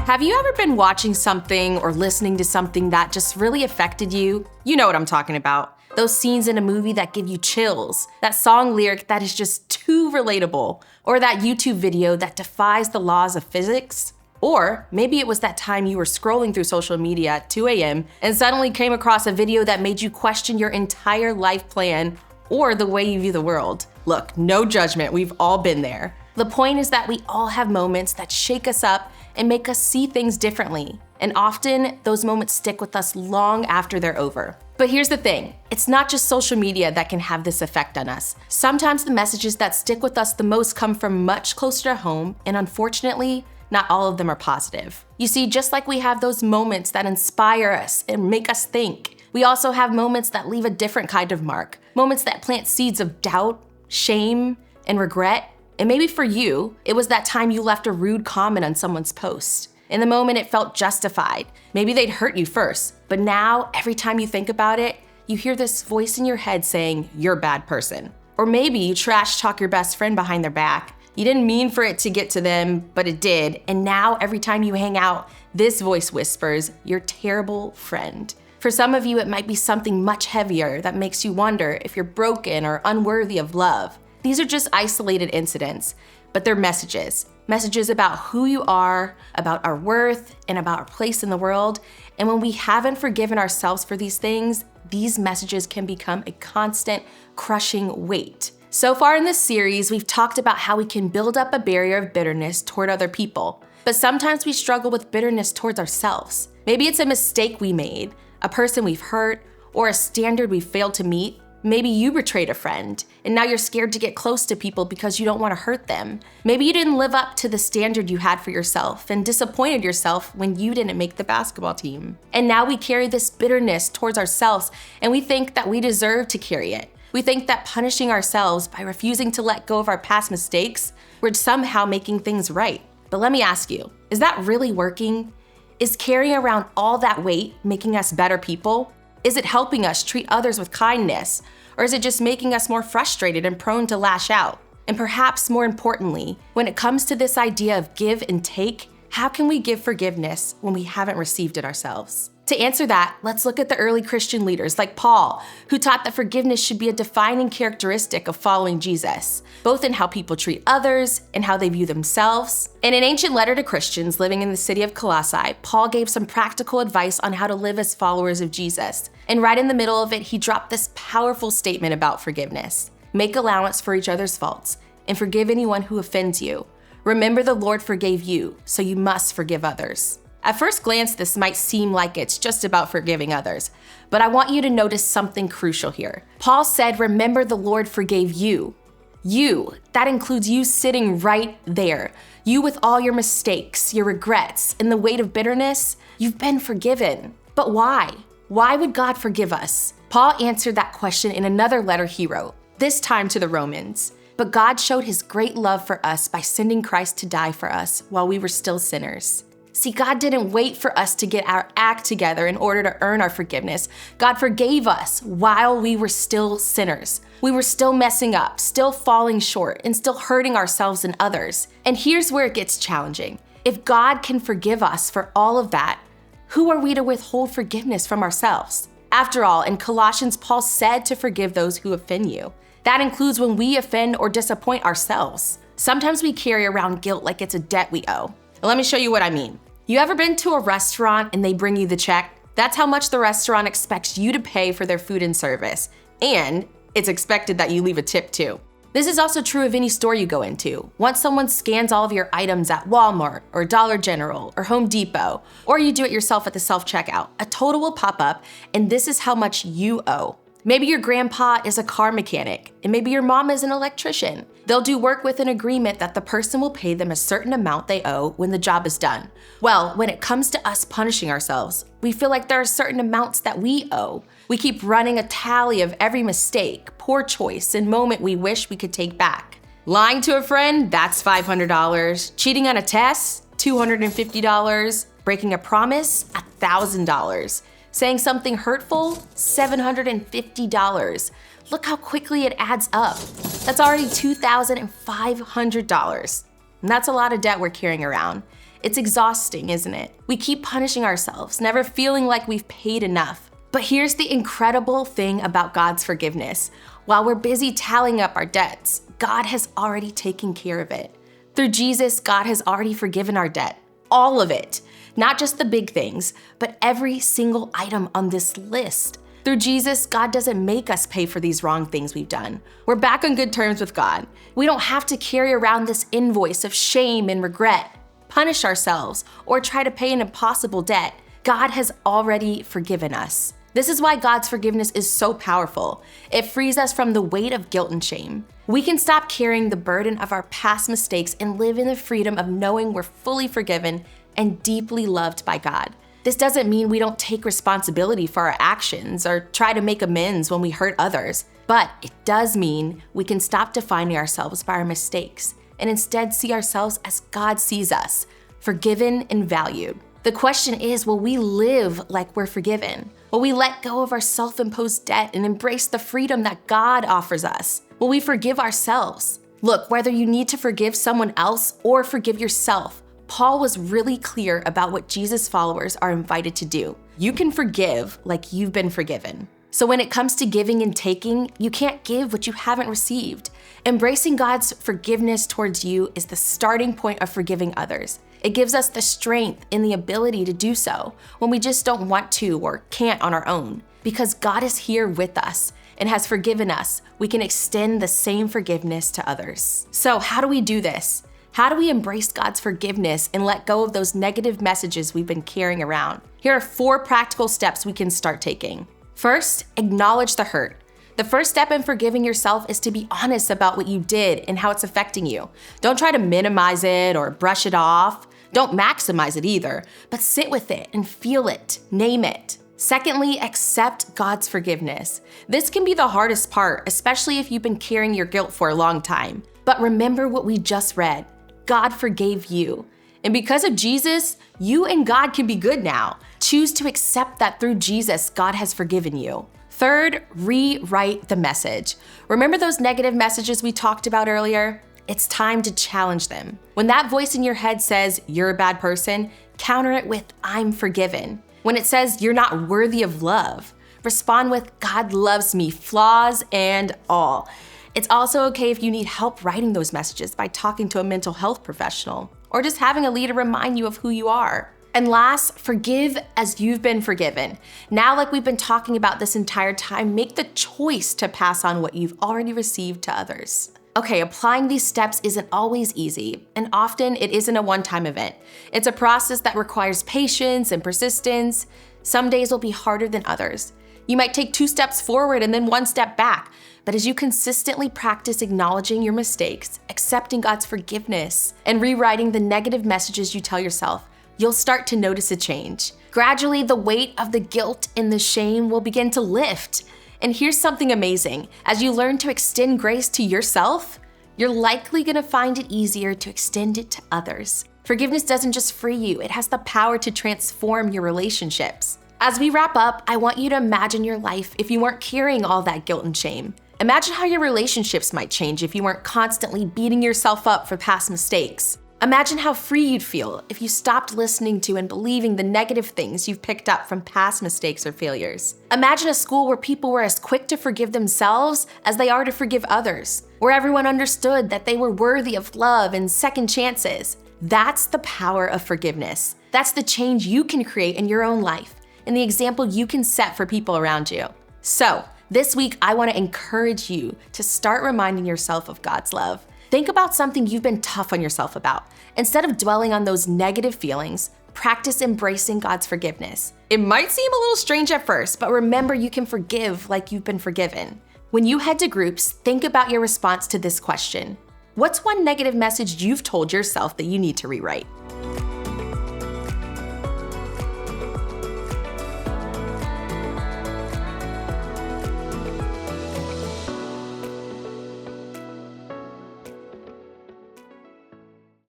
Have you ever been watching something or listening to something that just really affected you? You know what I'm talking about. Those scenes in a movie that give you chills, that song lyric that is just too relatable, or that YouTube video that defies the laws of physics. Or maybe it was that time you were scrolling through social media at 2 a.m. and suddenly came across a video that made you question your entire life plan or the way you view the world. Look, no judgment, we've all been there. The point is that we all have moments that shake us up and make us see things differently. And often, those moments stick with us long after they're over. But here's the thing, it's not just social media that can have this effect on us. Sometimes the messages that stick with us the most come from much closer to home, and unfortunately, not all of them are positive. You see, just like we have those moments that inspire us and make us think, we also have moments that leave a different kind of mark. Moments that plant seeds of doubt, shame, and regret. And maybe for you, it was that time you left a rude comment on someone's post. In the moment, it felt justified. Maybe they'd hurt you first, but now, every time you think about it, you hear this voice in your head saying, you're a bad person. Or maybe you trash talk your best friend behind their back. You didn't mean for it to get to them, but it did. And now, every time you hang out, this voice whispers, you're a terrible friend. For some of you, it might be something much heavier that makes you wonder if you're broken or unworthy of love. These are just isolated incidents, but they're messages. Messages about who you are, about our worth, and about our place in the world. And when we haven't forgiven ourselves for these things, these messages can become a constant, crushing weight. So far in this series, we've talked about how we can build up a barrier of bitterness toward other people. But sometimes we struggle with bitterness towards ourselves. Maybe it's a mistake we made, a person we've hurt, or a standard we failed to meet. Maybe you betrayed a friend, and now you're scared to get close to people because you don't want to hurt them. Maybe you didn't live up to the standard you had for yourself and disappointed yourself when you didn't make the basketball team. And now we carry this bitterness towards ourselves, and we think that we deserve to carry it. We think that punishing ourselves by refusing to let go of our past mistakes, we're somehow making things right. But let me ask you, is that really working? Is carrying around all that weight making us better people? Is it helping us treat others with kindness? Or is it just making us more frustrated and prone to lash out? And perhaps more importantly, when it comes to this idea of give and take, how can we give forgiveness when we haven't received it ourselves? To answer that, let's look at the early Christian leaders like Paul, who taught that forgiveness should be a defining characteristic of following Jesus, both in how people treat others and how they view themselves. In an ancient letter to Christians living in the city of Colossae, Paul gave some practical advice on how to live as followers of Jesus. And right in the middle of it, he dropped this powerful statement about forgiveness. Make allowance for each other's faults and forgive anyone who offends you. Remember the Lord forgave you, so you must forgive others. At first glance, this might seem like it's just about forgiving others, but I want you to notice something crucial here. Paul said, remember the Lord forgave you. You, that includes you sitting right there. You with all your mistakes, your regrets, and the weight of bitterness, you've been forgiven. But why? Why would God forgive us? Paul answered that question in another letter he wrote, this time to the Romans. But God showed his great love for us by sending Christ to die for us while we were still sinners. See, God didn't wait for us to get our act together in order to earn our forgiveness. God forgave us while we were still sinners. We were still messing up, still falling short, and still hurting ourselves and others. And here's where it gets challenging. If God can forgive us for all of that, who are we to withhold forgiveness from ourselves? After all, in Colossians, Paul said to forgive those who offend you. That includes when we offend or disappoint ourselves. Sometimes we carry around guilt like it's a debt we owe. Let me show you what I mean. You ever been to a restaurant and they bring you the check? That's how much the restaurant expects you to pay for their food and service. And it's expected that you leave a tip too. This is also true of any store you go into. Once someone scans all of your items at Walmart or Dollar General or Home Depot, or you do it yourself at the self-checkout, a total will pop up and this is how much you owe. Maybe your grandpa is a car mechanic, and maybe your mom is an electrician. They'll do work with an agreement that the person will pay them a certain amount they owe when the job is done. Well, when it comes to us punishing ourselves, we feel like there are certain amounts that we owe. We keep running a tally of every mistake, poor choice, and moment we wish we could take back. Lying to a friend, that's $500. Cheating on a test, $250. Breaking a promise, $1,000. Saying something hurtful, $750. Look how quickly it adds up. That's already $2,500. And that's a lot of debt we're carrying around. It's exhausting, isn't it? We keep punishing ourselves, never feeling like we've paid enough. But here's the incredible thing about God's forgiveness. While we're busy tallying up our debts, God has already taken care of it. Through Jesus, God has already forgiven our debt. All of it. Not just the big things, but every single item on this list. Through Jesus, God doesn't make us pay for these wrong things we've done. We're back on good terms with God. We don't have to carry around this invoice of shame and regret, punish ourselves, or try to pay an impossible debt. God has already forgiven us. This is why God's forgiveness is so powerful. It frees us from the weight of guilt and shame. We can stop carrying the burden of our past mistakes and live in the freedom of knowing we're fully forgiven and deeply loved by God. This doesn't mean we don't take responsibility for our actions or try to make amends when we hurt others, but it does mean we can stop defining ourselves by our mistakes and instead see ourselves as God sees us, forgiven and valued. The question is, will we live like we're forgiven? Will we let go of our self-imposed debt and embrace the freedom that God offers us? Will we forgive ourselves? Look, whether you need to forgive someone else or forgive yourself, Paul was really clear about what Jesus' followers are invited to do. You can forgive like you've been forgiven. So when it comes to giving and taking, you can't give what you haven't received. Embracing God's forgiveness towards you is the starting point of forgiving others. It gives us the strength and the ability to do so when we just don't want to or can't on our own. Because God is here with us and has forgiven us, we can extend the same forgiveness to others. So how do we do this? How do we embrace God's forgiveness and let go of those negative messages we've been carrying around? Here are 4 practical steps we can start taking. First, acknowledge the hurt. The first step in forgiving yourself is to be honest about what you did and how it's affecting you. Don't try to minimize it or brush it off. Don't maximize it either, but sit with it and feel it, name it. Secondly, accept God's forgiveness. This can be the hardest part, especially if you've been carrying your guilt for a long time. But remember what we just read. God forgave you. And because of Jesus, you and God can be good now. Choose to accept that through Jesus, God has forgiven you. Third, rewrite the message. Remember those negative messages we talked about earlier? It's time to challenge them. When that voice in your head says you're a bad person, counter it with I'm forgiven. When it says you're not worthy of love, respond with God loves me, flaws and all. It's also okay if you need help writing those messages by talking to a mental health professional or just having a leader remind you of who you are. And last, forgive as you've been forgiven. Now, like we've been talking about this entire time, make the choice to pass on what you've already received to others. Okay, applying these steps isn't always easy, and often it isn't a one-time event. It's a process that requires patience and persistence. Some days will be harder than others. You might take 2 steps forward and then 1 step back. But as you consistently practice acknowledging your mistakes, accepting God's forgiveness, and rewriting the negative messages you tell yourself, you'll start to notice a change. Gradually, the weight of the guilt and the shame will begin to lift. And here's something amazing. As you learn to extend grace to yourself, you're likely gonna find it easier to extend it to others. Forgiveness doesn't just free you, it has the power to transform your relationships. As we wrap up, I want you to imagine your life if you weren't carrying all that guilt and shame. Imagine how your relationships might change if you weren't constantly beating yourself up for past mistakes. Imagine how free you'd feel if you stopped listening to and believing the negative things you've picked up from past mistakes or failures. Imagine a school where people were as quick to forgive themselves as they are to forgive others, where everyone understood that they were worthy of love and second chances. That's the power of forgiveness. That's the change you can create in your own life and the example you can set for people around you. So, this week, I want to encourage you to start reminding yourself of God's love. Think about something you've been tough on yourself about. Instead of dwelling on those negative feelings, practice embracing God's forgiveness. It might seem a little strange at first, but remember you can forgive like you've been forgiven. When you head to groups, think about your response to this question. What's one negative message you've told yourself that you need to rewrite?